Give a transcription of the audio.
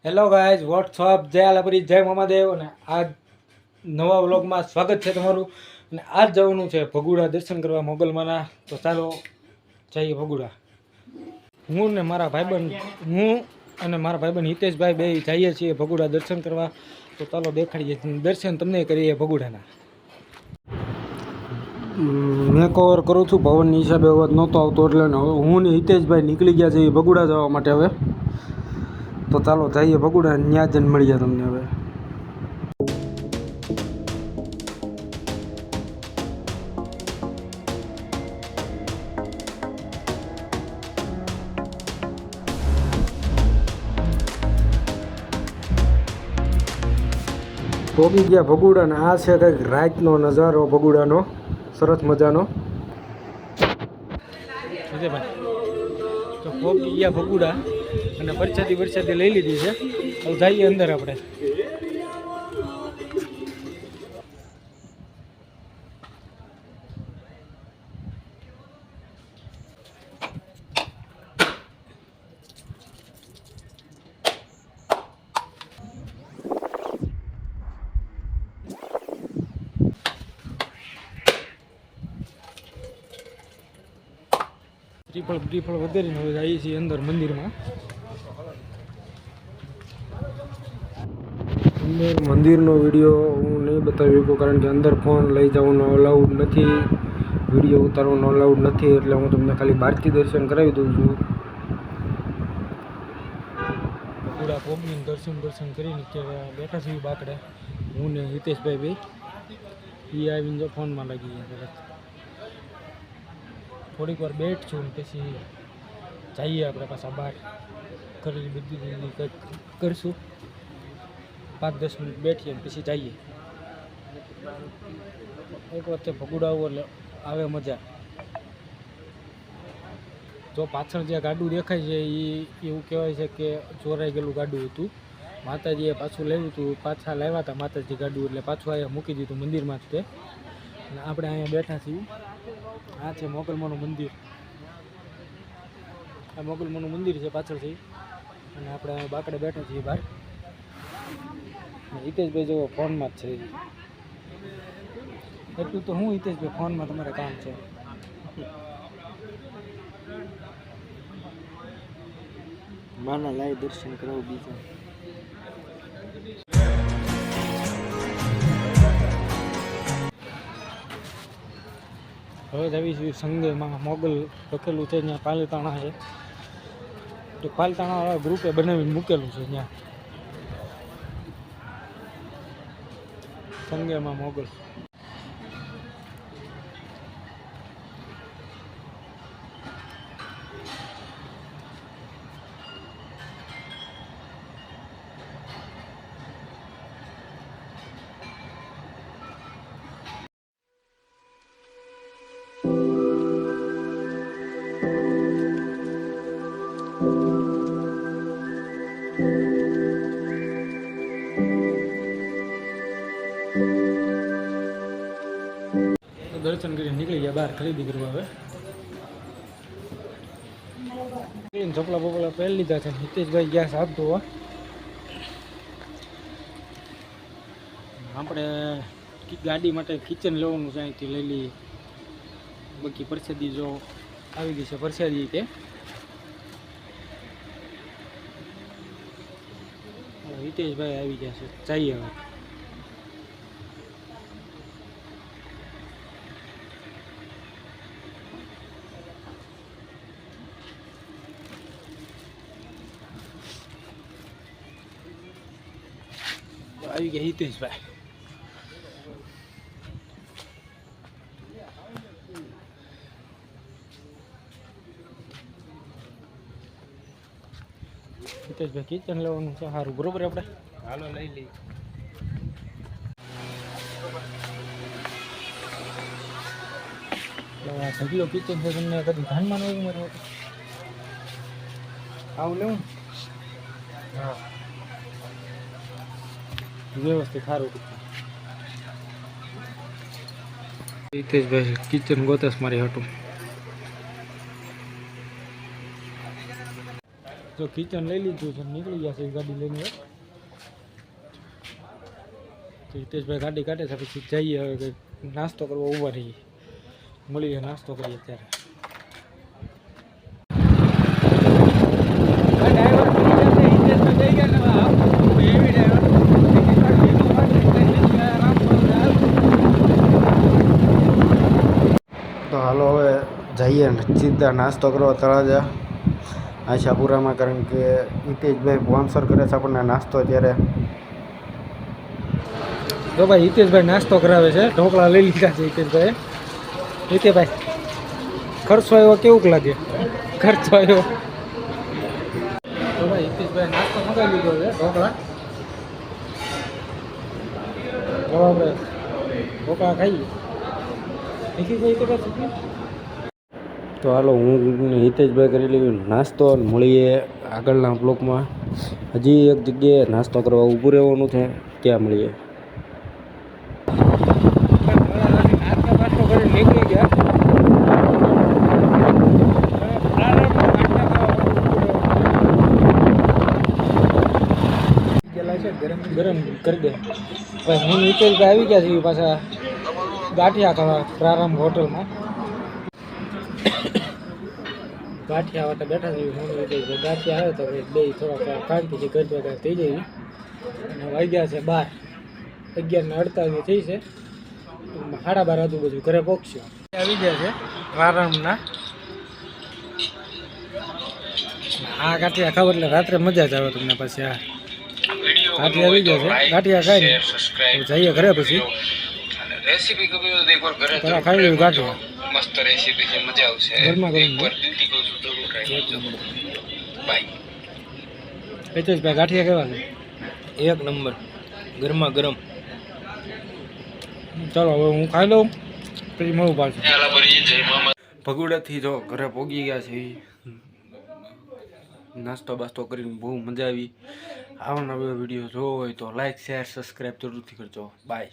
Hello guys, WhatsApp, જય આલાપરી, જય મામાદેવ. અને આજ નવા વ્લોગમાં સ્વાગત છે તમારું. અને આજ જવાનું છે ભગુડા દર્શન કરવા મોગલમાના. તો ચાલો જઈએ ભગુડા. હું અને મારા ભાઈબંધ હિતેશભાઈ બે જઈએ છીએ ભગુડા દર્શન કરવા. તો ચાલો દેખાડીએ દર્શન તમને કરીએ ભગુડાના. મેં કવર કરું છું પવનની હિસાબે અવાજ નહોતો આવતો એટલે હું ને હિતેશભાઈ નીકળી ગયા છીએ ભગુડા જવા માટે. હવે તો ચાલો જઈએ ભગુડા, ત્યાં જઈને મળીએ તમને. હવે પહોંચી ગયા ભગુડા ને આ છે કંઈક રાતનો નજારો ભગુડાનો, સરસ મજાનો. તો પહોંચી ગયા ભગુડા અને વરસાદી લઈ લીધી છે. હવે જઈએ અંદર આપણે. ત્રિફળ વધારીને હવે જઈએ છીએ અંદર મંદિરમાં. મંદિરનો વિડીયો હું નહીં બતાવી શકું કારણ કે અંદર ફોન લઈ જવાનો અલાઉડ નથી, વિડીયો ઉતારવાનો અલાઉડ નથી. એટલે હું તમને ખાલી બહારથી દર્શન કરાવી દઉં છું. પૂરા પોગીને દર્શન કરીને બેઠા છીએ બાકડે. હું ને હિતેશભાઈ ભાઈ એ આવીને જો ફોનમાં લાગી ગયા. થોડીક વાર બેઠશું ને પછી જઈએ આપણે પાછા બહાર. કરેલી બધી કંઈક કરીશું. 5-10 મિનિટ બેઠીએ ને પછી જઈએ. એક વખતે ભગુડા આવો એટલે આવે મજા. જો પાછળ જે ગાડું દેખાય છે એ એવું કહેવાય છે કે ચોરાઈ ગયેલું ગાડું હતું. માતાજીએ પાછું લેવું હતું, પાછા લાવ્યા હતા માતાજી ગાડું, એટલે પાછું અહીંયા મૂકી દીધું મંદિરમાં જ તે. અને આપણે અહીંયા બેઠા છીએ. આ છે મોગલમાનું મંદિર. આ મોગલમાનું મંદિર છે પાછળથી. અને આપણે અહીંયા બાકડે બેઠા છીએ બહાર. હિતેશભાઈ જેવો ફોનમાં જ છે. એટલું તો હું હિતેશભાઈ ફોનમાં તમારે કામ છે. માના લાઈવ દર્શન કરાવું બીજા. હવે જ આવી છું સંઘમાં. મોગલ લખેલું છે ત્યાં પાલીતાણા છે. તો પાલીતાણા ગ્રુપે બનાવીને મૂકેલું છે ત્યાં સંઘમાં મોગલ. દર્શન કરીને નીકળી ગયા બહાર ખરીદી કરવા. હવે ચોપલા બોપલા પહેરી લીધા છે. હિતેશભાઈ ગયા સાફ ધોવા. આપણે ગાડી માટે કિચન લેવાનું છે, અહીંથી લઈ લઈએ. બાકી પ્રસાદી જો આવી ગઈ છે પ્રસાદી તે. હિતેશભાઈ આવી ગયા છે. જઈએ હવે. આવી ગયા હિતેશભાઈ. હિતેશભાઈ કિચન લેવાનું છે. સારું, બરોબર. આપણે હાલો લઈ લઈએ. ઢગલો કિચન છે, તમને કદી ધ્યાનમાં નહીં મારું આવું લેવું. હા, વ્યવસ્થિત સારું. હિતેશભાઈ કિચન ગોતસ મારી હતું. જો કિચન લઈ લીધું છે, નીકળી ગયા છે ગાડી લઈને. હિતેશભાઈ ગાડી કાઢે છે, પછી જઈએ હવે કંઈક નાસ્તો કરવા ઊભા રહીએ. મળીએ નાસ્તો કરીએ ત્યારે. તો હાલો હવે જઈએ સીધા નાસ્તો કરવા તળાજા આશાપુરામાં, કારણ કે હિતેશભાઈ સ્પોન્સર કરે છે આપણને નાસ્તો. ત્યારે તો ભાઈ હિતેશભાઈ નાસ્તો કરાવે છે, ઢોકળા લઈ લીધા છે હિતેશભાઈ. હિતેશભાઈ ખર્ચો આવ્યો કેવું લાગે? ખર્ચો આવ્યો તો ભાઈ હિતેશભાઈ નાસ્તો મંગાવી લીધો છે ઢોકળા. હવે આપણે ઢોકળા ખાઈએ. તો હાલો હું હિતેશભાઈ કરી લઈએ નાસ્તો, મળીએ આગળના બ્લોકમાં. હજી એક જગ્યાએ નાસ્તો કરવા ઊભું રહેવાનું છે, ત્યાં મળીએ. નાસ્તો કરી નીકળી ગયા. ગરમ કરી દે ભાઈ. હું હિતેશભાઈ આવી ગયા છે પાછા ગાંઠિયા ખાવા પ્રારંભ હોટલમાં. ગાંઠિયા આવતા બેઠા છીએ. હું ગાંઠિયા આવે તો બે થોડા શાંતિથી ગરબા થઈ જાય. અને વાગ્યા છે 12, 11:48 થઈ છે. 12:30 આજુબાજુ ઘરે પહોંચ્યો. આવી ગયા છે પ્રારંભના. આ ગાંઠિયા ખાવ એટલે રાત્રે મજા જ આવે તમને. પછી આ ગાંઠિયા આવી ગયા છે, ગાંઠિયા ખાઈને જઈએ ઘરે. પછી રેસીપી ગમે તો એકવાર ઘરે ખાઈ લેવું ગાંઠિયા. મસ્ત રેસીપી છે, મજા આવશે. ઘરમાં ગરમ બાય. હિતેશભાઈ ગાંઠિયા કેવા છે? એક નંબર, ગરમા ગરમ. ચાલો હવે હું ખાઈ લઉં, પછી મળું પાછું. ભગુડાથી જો ઘરે પહોંચી ગયા છે. નાસ્તો બાસ્તો કરીને બહુ મજા આવી. આવા નવા વિડીયો જોવો હોય તો લાઈક, શેર, સબસ્ક્રાઈબ જરૂરથી કરજો. બાય.